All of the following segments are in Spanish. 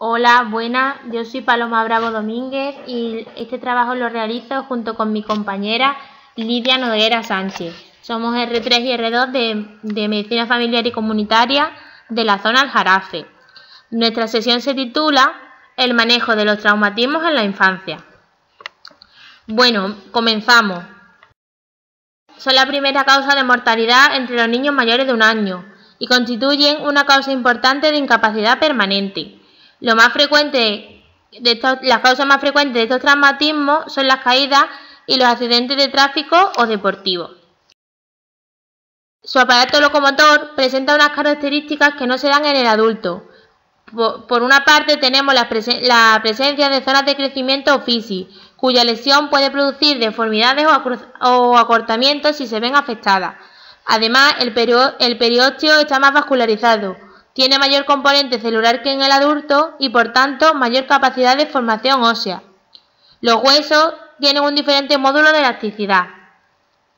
Hola, buenas, yo soy Paloma Bravo Domínguez y este trabajo lo realizo junto con mi compañera Lidia Noguera Sánchez. Somos R3 y R2 de Medicina Familiar y Comunitaria de la zona Aljarafe. Nuestra sesión se titula El manejo de los traumatismos en la infancia. Bueno, comenzamos. Son la primera causa de mortalidad entre los niños mayores de 1 año y constituyen una causa importante de incapacidad permanente. Las causas más frecuentes de estos traumatismos son las caídas y los accidentes de tráfico o deportivos. Su aparato locomotor presenta unas características que no se dan en el adulto. Por una parte tenemos la presencia de zonas de crecimiento o fisis, cuya lesión puede producir deformidades o acortamientos si se ven afectadas. Además, el periósteo está más vascularizado, tiene mayor componente celular que en el adulto y, por tanto, mayor capacidad de formación ósea. Los huesos tienen un diferente módulo de elasticidad.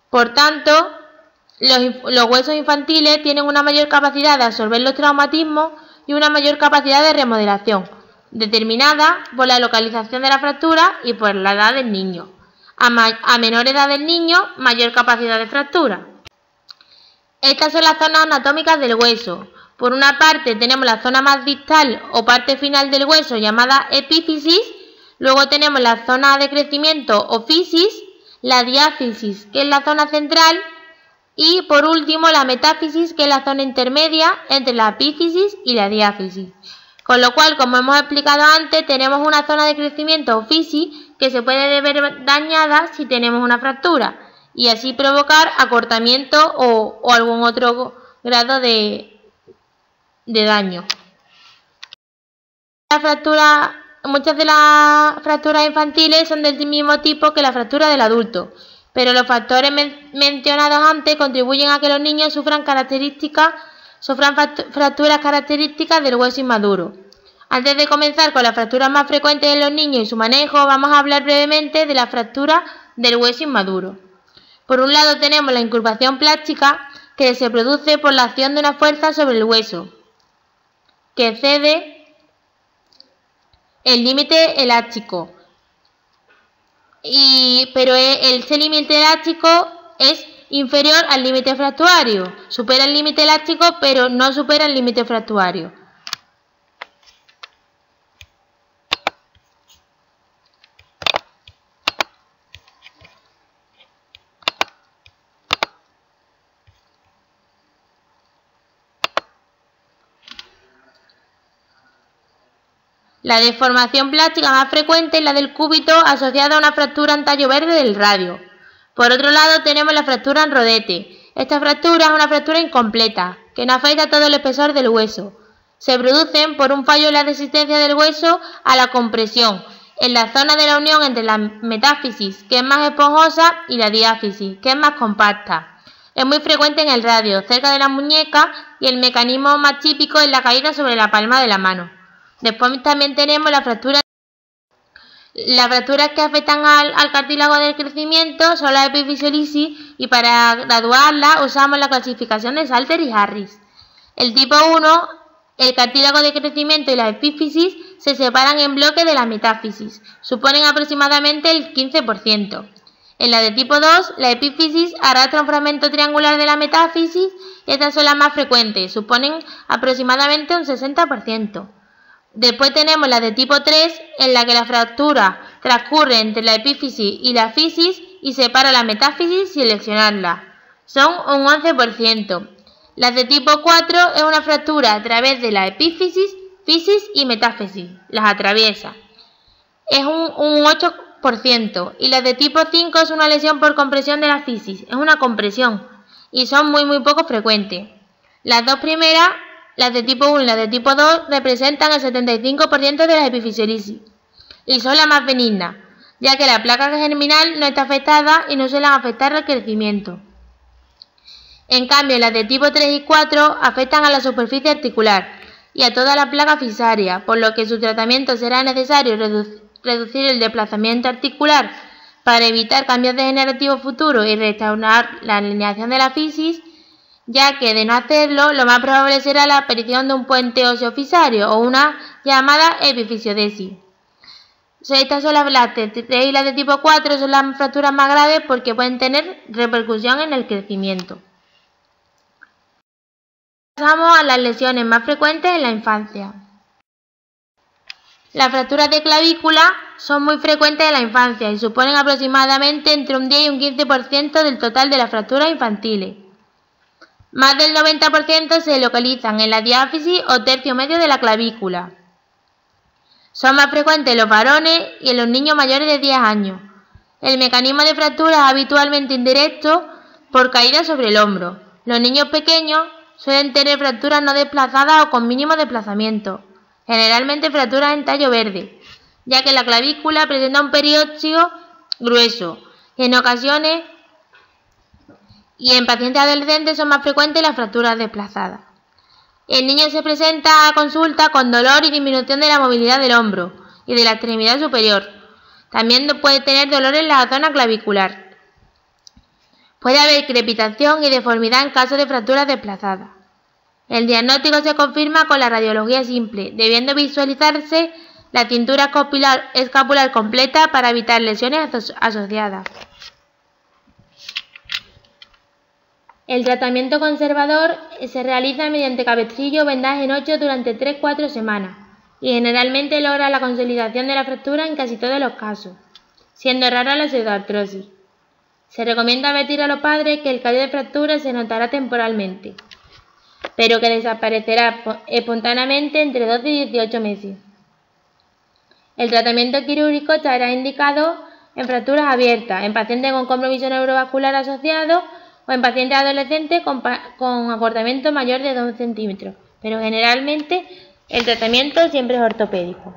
Por tanto, los huesos infantiles tienen una mayor capacidad de absorber los traumatismos y una mayor capacidad de remodelación, determinada por la localización de la fractura y por la edad del niño. A menor edad del niño, mayor capacidad de fractura. Estas son las zonas anatómicas del hueso. Por una parte tenemos la zona más distal o parte final del hueso llamada epífisis, luego tenemos la zona de crecimiento o fisis, la diáfisis que es la zona central y por último la metáfisis que es la zona intermedia entre la epífisis y la diáfisis. Con lo cual, como hemos explicado antes, tenemos una zona de crecimiento o fisis que se puede ver dañada si tenemos una fractura y así provocar acortamiento o algún otro grado de daño. Muchas de las fracturas infantiles son del mismo tipo que la fractura del adulto, pero los factores mencionados antes contribuyen a que los niños sufran fracturas características del hueso inmaduro. Antes de comenzar con las fracturas más frecuentes en los niños y su manejo, vamos a hablar brevemente de la fractura del hueso inmaduro. Por un lado tenemos la incurvación plástica, que se produce por la acción de una fuerza sobre el hueso, que excede el límite elástico, pero ese límite elástico es inferior al límite fracturario. Supera el límite elástico, pero no supera el límite fracturario. La deformación plástica más frecuente es la del cúbito asociada a una fractura en tallo verde del radio. Por otro lado tenemos la fractura en rodete. Esta fractura es una fractura incompleta, que no afecta todo el espesor del hueso. Se producen por un fallo en la resistencia del hueso a la compresión, en la zona de la unión entre la metáfisis, que es más esponjosa, y la diáfisis, que es más compacta. Es muy frecuente en el radio, cerca de la muñeca, y el mecanismo más típico es la caída sobre la palma de la mano. Después también tenemos las fracturas que afectan al cartílago del crecimiento son la epifisiolisis y para graduarla usamos la clasificación de Salter y Harris. El tipo 1, el cartílago de crecimiento y la epífisis se separan en bloques de la metáfisis, suponen aproximadamente el 15%. En la de tipo 2, la epífisis arrastra un fragmento triangular de la metáfisis y estas son las más frecuentes, suponen aproximadamente un 60%. Después tenemos la de tipo 3, en la que la fractura transcurre entre la epífisis y la fisis y separa la metáfisis sin lesionarla. Son un 11%. La de tipo 4 es una fractura a través de la epífisis, fisis y metáfisis. Las atraviesa. Es un 8%. Y la de tipo 5 es una lesión por compresión de la fisis. Es una compresión. Y son muy poco frecuentes. Las dos primeras, las de tipo 1 y las de tipo 2, representan el 75% de la epifisiolisis y son las más benignas, ya que la placa germinal no está afectada y no suelen afectar el crecimiento. En cambio, las de tipo 3 y 4 afectan a la superficie articular y a toda la placa fisaria, por lo que su tratamiento será necesario reducir el desplazamiento articular para evitar cambios degenerativos futuros y restaurar la alineación de la fisis, ya que de no hacerlo, lo más probable será la aparición de un puente óseo fisario o una llamada epifisiodesis. Estas son las T3 y las de tipo 4 son las fracturas más graves porque pueden tener repercusión en el crecimiento. Pasamos a las lesiones más frecuentes en la infancia. Las fracturas de clavícula son muy frecuentes en la infancia y suponen aproximadamente entre un 10 y un 15% del total de las fracturas infantiles. Más del 90% se localizan en la diáfisis o tercio medio de la clavícula. Son más frecuentes en los varones y en los niños mayores de 10 años. El mecanismo de fractura es habitualmente indirecto por caída sobre el hombro. Los niños pequeños suelen tener fracturas no desplazadas o con mínimo desplazamiento, generalmente fracturas en tallo verde, ya que la clavícula presenta un periósteo grueso. En ocasiones y en pacientes adolescentes son más frecuentes las fracturas desplazadas. El niño se presenta a consulta con dolor y disminución de la movilidad del hombro y de la extremidad superior. También puede tener dolor en la zona clavicular. Puede haber crepitación y deformidad en caso de fracturas desplazadas. El diagnóstico se confirma con la radiología simple, debiendo visualizarse la cintura escapular completa para evitar lesiones asociadas. El tratamiento conservador se realiza mediante cabestrillo o vendaje en 8 durante 3-4 semanas y generalmente logra la consolidación de la fractura en casi todos los casos, siendo rara la pseudoartrosis. Se recomienda advertir a los padres que el callo de fractura se notará temporalmente, pero que desaparecerá espontáneamente entre 12 y 18 meses. El tratamiento quirúrgico estará indicado en fracturas abiertas, en pacientes con compromiso neurovascular asociado o en pacientes adolescentes con acortamiento mayor de 2 centímetros, pero generalmente el tratamiento siempre es ortopédico.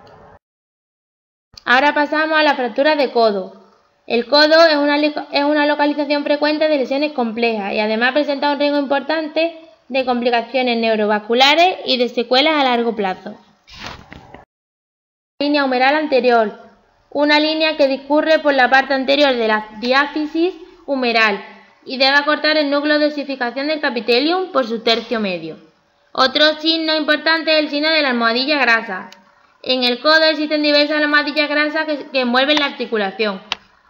Ahora pasamos a la fractura de codo. El codo es una localización frecuente de lesiones complejas y además presenta un riesgo importante de complicaciones neurovasculares y de secuelas a largo plazo. Línea humeral anterior, una línea que discurre por la parte anterior de la diáfisis humeral y debe acortar el núcleo de osificación del capitelium por su tercio medio. Otro signo importante es el signo de la almohadilla grasa. En el codo existen diversas almohadillas grasas que envuelven la articulación.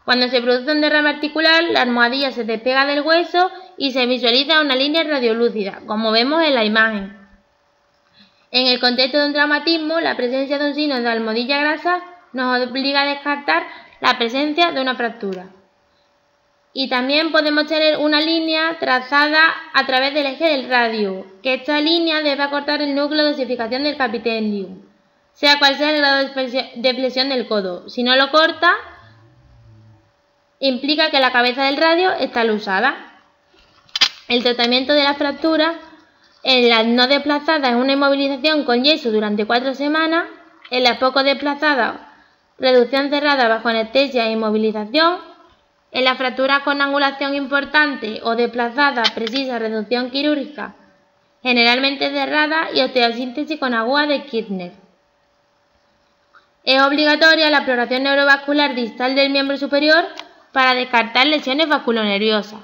Cuando se produce un derrame articular, la almohadilla se despega del hueso y se visualiza una línea radiolúcida, como vemos en la imagen. En el contexto de un traumatismo, la presencia de un signo de almohadilla grasa nos obliga a descartar la presencia de una fractura. Y también podemos tener una línea trazada a través del eje del radio, que esta línea debe acortar el núcleo de osificación del capitelium, sea cual sea el grado de flexión del codo. Si no lo corta, implica que la cabeza del radio está lusada. El tratamiento de la fractura en las no desplazadas es una inmovilización con yeso durante 4 semanas, en las poco desplazadas, reducción cerrada bajo anestesia e inmovilización. En las fracturas con angulación importante o desplazada precisa reducción quirúrgica, generalmente cerrada y osteosíntesis con aguja de Kirchner. Es obligatoria la exploración neurovascular distal del miembro superior para descartar lesiones vasculonerviosas.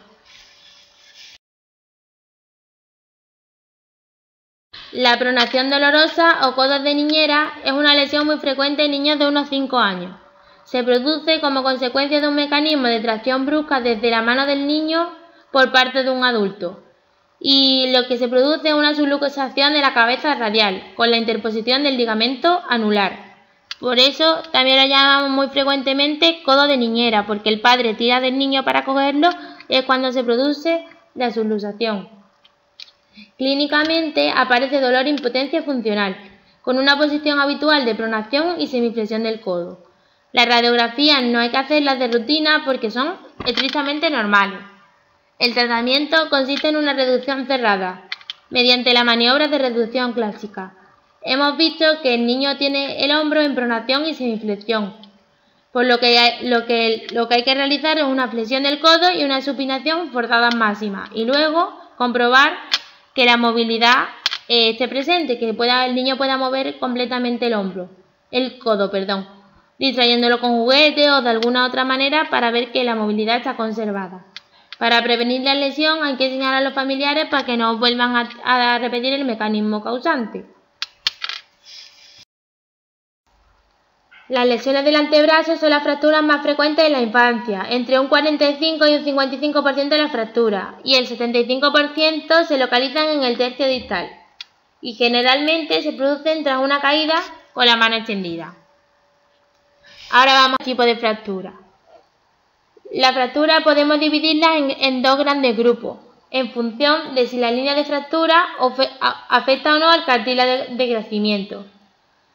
La pronación dolorosa o codos de niñera es una lesión muy frecuente en niños de unos 5 años. Se produce como consecuencia de un mecanismo de tracción brusca desde la mano del niño por parte de un adulto, y lo que se produce es una subluxación de la cabeza radial con la interposición del ligamento anular. Por eso también lo llamamos muy frecuentemente codo de niñera, porque el padre tira del niño para cogerlo y es cuando se produce la subluxación. Clínicamente aparece dolor e impotencia funcional, con una posición habitual de pronación y semiflexión del codo. Las radiografías no hay que hacerlas de rutina porque son estrictamente normales. El tratamiento consiste en una reducción cerrada, mediante la maniobra de reducción clásica. Hemos visto que el niño tiene el hombro en pronación y semiflexión, por lo que hay que realizar es una flexión del codo y una supinación forzada máxima, y luego comprobar que la movilidad esté presente, que el niño pueda mover completamente el codo, distrayéndolo con juguetes o de alguna otra manera para ver que la movilidad está conservada. Para prevenir la lesión hay que enseñar a los familiares para que no vuelvan a repetir el mecanismo causante. Las lesiones del antebrazo son las fracturas más frecuentes en la infancia, entre un 45 y un 55% de las fracturas, y el 75% se localizan en el tercio distal, y generalmente se producen tras una caída con la mano extendida. Ahora vamos al tipo de fractura. La fractura podemos dividirla en dos grandes grupos, en función de si la línea de fractura afecta o no al cartílago de crecimiento.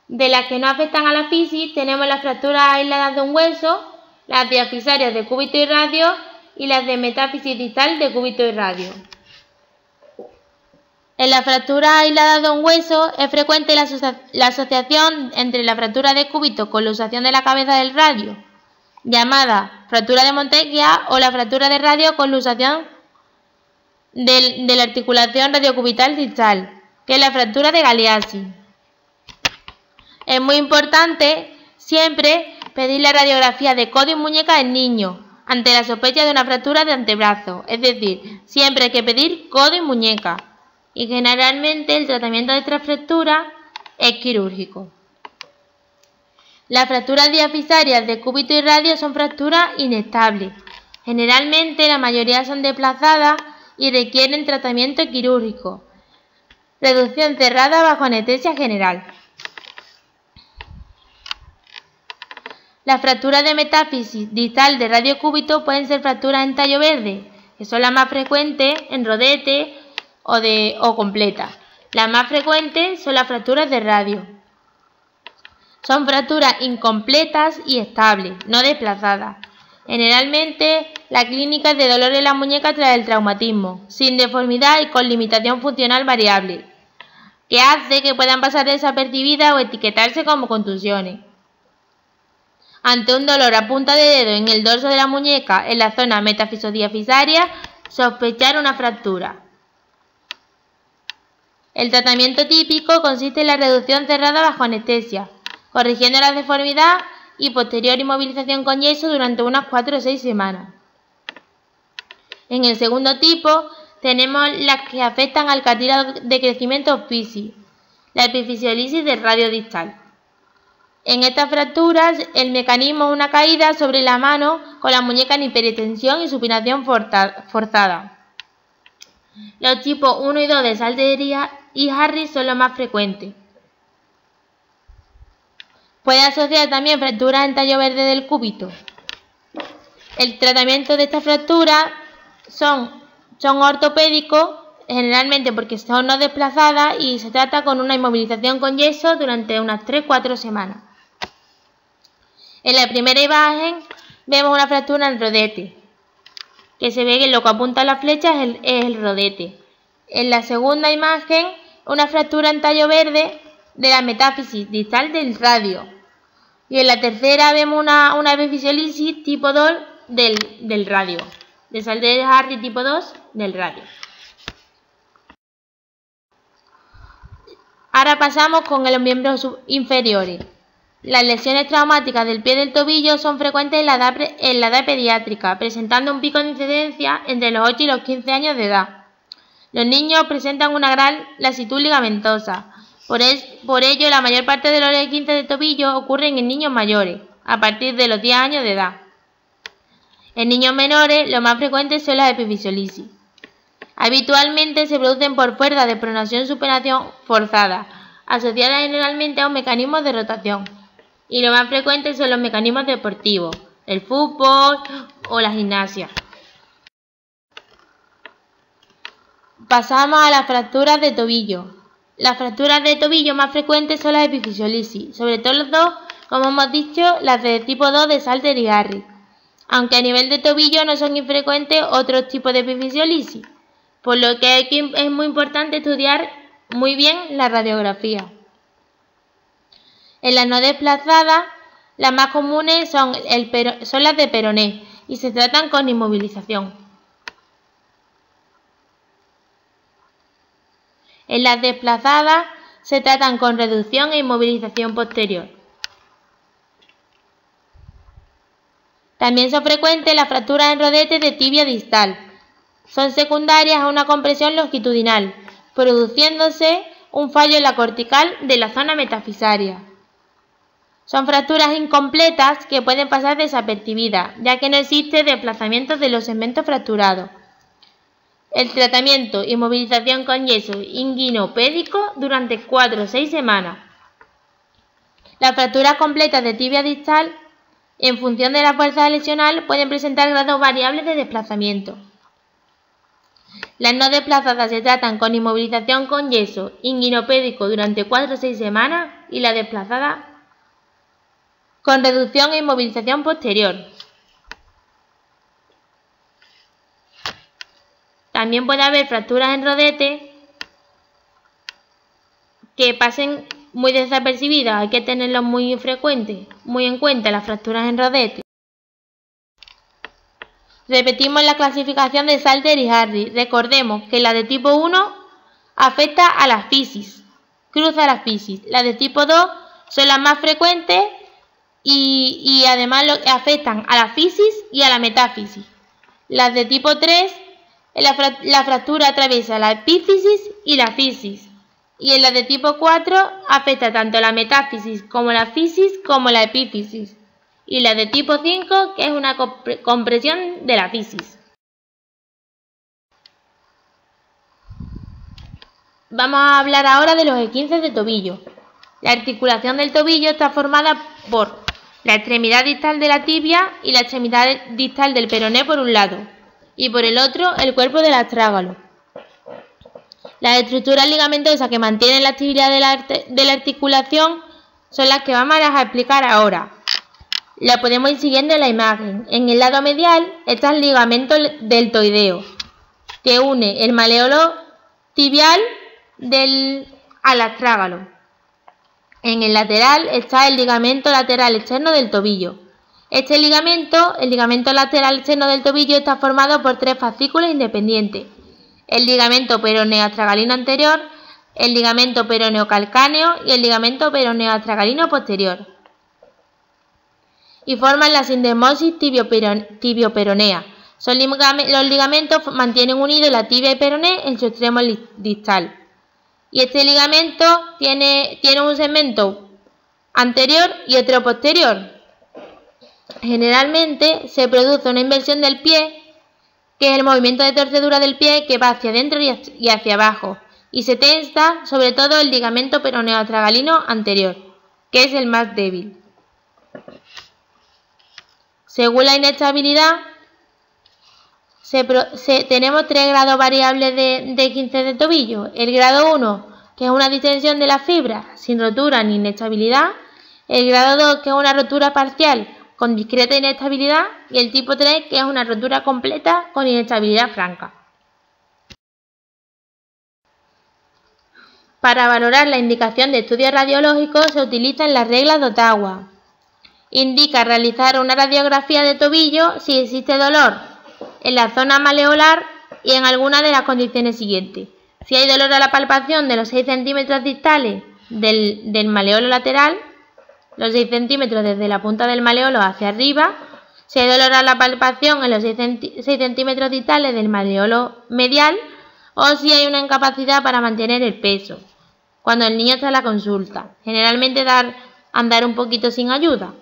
De las que no afectan a la fisis tenemos las fracturas aisladas de un hueso, las diafisarias de cúbito y radio y las de metáfisis distal de cúbito y radio. En las fracturas aisladas de un hueso es frecuente la asociación entre la fractura de cúbito con luxación de la cabeza del radio, llamada fractura de Monteggia, o la fractura de radio con luxación de la articulación radiocubital distal, que es la fractura de Galeazzi. Es muy importante siempre pedir la radiografía de codo y muñeca en niños ante la sospecha de una fractura de antebrazo, es decir, siempre hay que pedir codo y muñeca, y generalmente el tratamiento de esta fractura es quirúrgico. Las fracturas diafisarias de cúbito y radio son fracturas inestables. Generalmente la mayoría son desplazadas y requieren tratamiento quirúrgico. Reducción cerrada bajo anestesia general. Las fracturas de metáfisis distal de radiocúbito pueden ser fracturas en tallo verde, que son las más frecuentes en rodete o completas. Las más frecuentes son las fracturas de radio. Son fracturas incompletas y estables, no desplazadas. Generalmente la clínica es de dolor en la muñeca tras el traumatismo, sin deformidad y con limitación funcional variable, que hace que puedan pasar desapercibidas o etiquetarse como contusiones. Ante un dolor a punta de dedo en el dorso de la muñeca, en la zona metafisodiafisaria, sospechar una fractura. El tratamiento típico consiste en la reducción cerrada bajo anestesia, corrigiendo la deformidad y posterior inmovilización con yeso durante unas 4 o 6 semanas. En el segundo tipo tenemos las que afectan al cartílago de crecimiento fisis, la epifisiolisis del radio distal. En estas fracturas el mecanismo es una caída sobre la mano con la muñeca en hiperextensión y supinación forzada. Los tipos 1 y 2 de Salter y Harris son los más frecuentes. Puede asociar también fracturas en tallo verde del cúbito. El tratamiento de estas fracturas son ortopédicos, generalmente porque son no desplazadas, y se trata con una inmovilización con yeso durante unas 3-4 semanas. En la primera imagen vemos una fractura en rodete, que se ve que lo que apunta a la flecha es el rodete. En la segunda imagen, una fractura en tallo verde de la metáfisis distal del radio. Y en la tercera vemos una epifisiolisis tipo 2 del radio, de Salter y Harris tipo 2 del radio. Ahora pasamos con los miembros inferiores. Las lesiones traumáticas del pie del tobillo son frecuentes en la edad pediátrica, presentando un pico de incidencia entre los 8 y los 15 años de edad. Los niños presentan una gran lasitud ligamentosa. Por ello, la mayor parte de los esguinces de tobillo ocurren en niños mayores, a partir de los 10 años de edad. En niños menores, lo más frecuente son las epifisiolisis. Habitualmente se producen por fuerza de pronación-supinación forzada, asociadas generalmente a un mecanismo de rotación. Y lo más frecuente son los mecanismos deportivos, el fútbol o la gimnasia. Pasamos a las fracturas de tobillo. Las fracturas de tobillo más frecuentes son las epifisiolisis, sobre todo, como hemos dicho, las de tipo 2 de Salter y Harris, aunque a nivel de tobillo no son infrecuentes otros tipos de epifisiolisis, por lo que es muy importante estudiar muy bien la radiografía. En las no desplazadas, las más comunes son las de peroné y se tratan con inmovilización. En las desplazadas se tratan con reducción e inmovilización posterior. También son frecuentes las fracturas en rodete de tibia distal. Son secundarias a una compresión longitudinal, produciéndose un fallo en la cortical de la zona metafisaria. Son fracturas incompletas que pueden pasar desapercibidas, ya que no existe desplazamiento de los segmentos fracturados. El tratamiento: inmovilización con yeso inguinopédico durante 4 o 6 semanas. Las fracturas completas de tibia distal, en función de la fuerza lesional, pueden presentar grados variables de desplazamiento. Las no desplazadas se tratan con inmovilización con yeso inguinopédico durante 4 o 6 semanas y las desplazadas con reducción e inmovilización posterior. También puede haber fracturas en rodete que pasen muy desapercibidas, hay que tenerlo muy en cuenta las fracturas en rodete. Repetimos la clasificación de Salter y Harris. Recordemos que la de tipo 1 afecta a la fisis, cruza la fisis. Las de tipo 2 son las más frecuentes y además afectan a la fisis y a la metáfisis. Las de tipo 3, la fractura atraviesa la epífisis y la fisis. Y en la de tipo 4 afecta tanto la metáfisis como la fisis como la epífisis. Y la de tipo 5, que es una compresión de la fisis. Vamos a hablar ahora de los esguinces de tobillo. La articulación del tobillo está formada por la extremidad distal de la tibia y la extremidad distal del peroné por un lado, y por el otro el cuerpo del astrágalo. Las estructuras ligamentosas que mantienen la actividad de la articulación son las que vamos a explicar ahora. La podemos ir siguiendo en la imagen. En el lado medial está el ligamento deltoideo, que une el maleolo tibial al astrágalo. En el lateral está el ligamento lateral externo del tobillo. Este ligamento, el ligamento lateral externo del tobillo, está formado por 3 fascículos independientes: el ligamento peroneo-astragalino anterior, el ligamento peroneo-calcáneo y el ligamento peroneo-astragalino posterior. Y forman la sindesmosis tibio-peronea. Los ligamentos mantienen unidos la tibia y peroné en su extremo distal. Y este ligamento tiene un segmento anterior y otro posterior. Generalmente se produce una inversión del pie, que es el movimiento de torcedura del pie que va hacia adentro y hacia abajo, y se tensa sobre todo el ligamento peroneo-astragalino anterior, que es el más débil. Según la inestabilidad, tenemos 3 grados variables de esguince de tobillo. El grado 1, que es una distensión de la fibra sin rotura ni inestabilidad. El grado 2, que es una rotura parcial con discreta inestabilidad. Y el tipo 3, que es una rotura completa con inestabilidad franca. Para valorar la indicación de estudios radiológicos se utilizan las reglas de Ottawa. Indica realizar una radiografía de tobillo si existe dolor en la zona maleolar y en alguna de las condiciones siguientes. Si hay dolor a la palpación de los 6 centímetros distales del maleolo lateral, los 6 centímetros desde la punta del maleolo hacia arriba. Si hay dolor a la palpación en los 6 centímetros distales del maleolo medial, o si hay una incapacidad para mantener el peso, cuando el niño está en la consulta. Generalmente andar un poquito sin ayuda.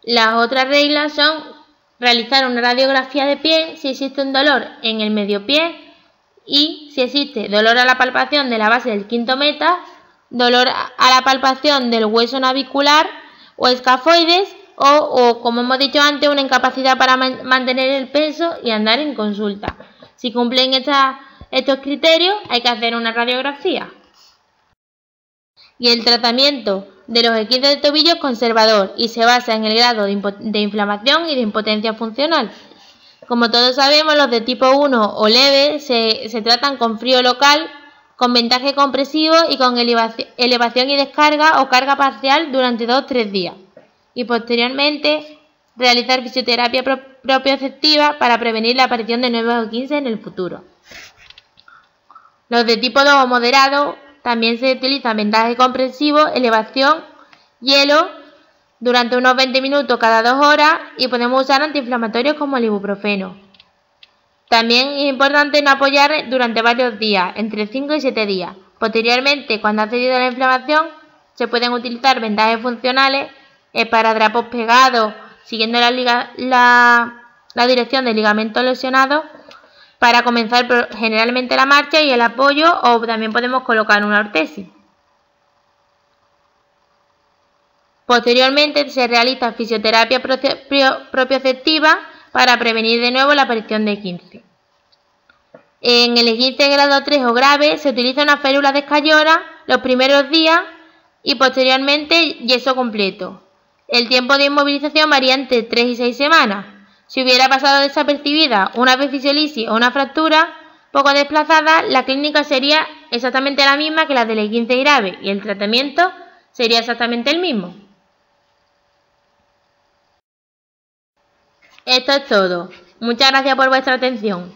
Las otras reglas son realizar una radiografía de pie si existe un dolor en el medio pie y si existe dolor a la palpación de la base del quinto meta, dolor a la palpación del hueso navicular o escafoides o como hemos dicho antes, una incapacidad para mantener el peso y andar en consulta. Si cumplen estos criterios, hay que hacer una radiografía. Y el tratamiento de los esguinces de tobillo es conservador y se basa en el grado de inflamación y de impotencia funcional. Como todos sabemos, los de tipo 1 o leve se tratan con frío local, con vendaje compresivo y con elevación y descarga o carga parcial durante 2 o 3 días. Y posteriormente realizar fisioterapia propioceptiva para prevenir la aparición de nuevos esguinces en el futuro. Los de tipo 2 o moderado también se utiliza vendaje compresivo, elevación, hielo durante unos 20 minutos cada 2 horas y podemos usar antiinflamatorios como el ibuprofeno. También es importante no apoyar durante varios días, entre 5 y 7 días. Posteriormente, cuando ha cedido la inflamación, se pueden utilizar vendajes funcionales, esparadrapos pegados siguiendo la dirección del ligamento lesionado para comenzar generalmente la marcha y el apoyo, o también podemos colocar una ortesis. Posteriormente se realiza fisioterapia propioceptiva para prevenir de nuevo la aparición de esguince. En el esguince grado 3 o grave se utiliza una férula de escayola los primeros días y posteriormente yeso completo. El tiempo de inmovilización varía entre 3 y 6 semanas. Si hubiera pasado desapercibida una epifisiolisis o una fractura poco desplazada, la clínica sería exactamente la misma que la del esguince grave y el tratamiento sería exactamente el mismo. Esto es todo. Muchas gracias por vuestra atención.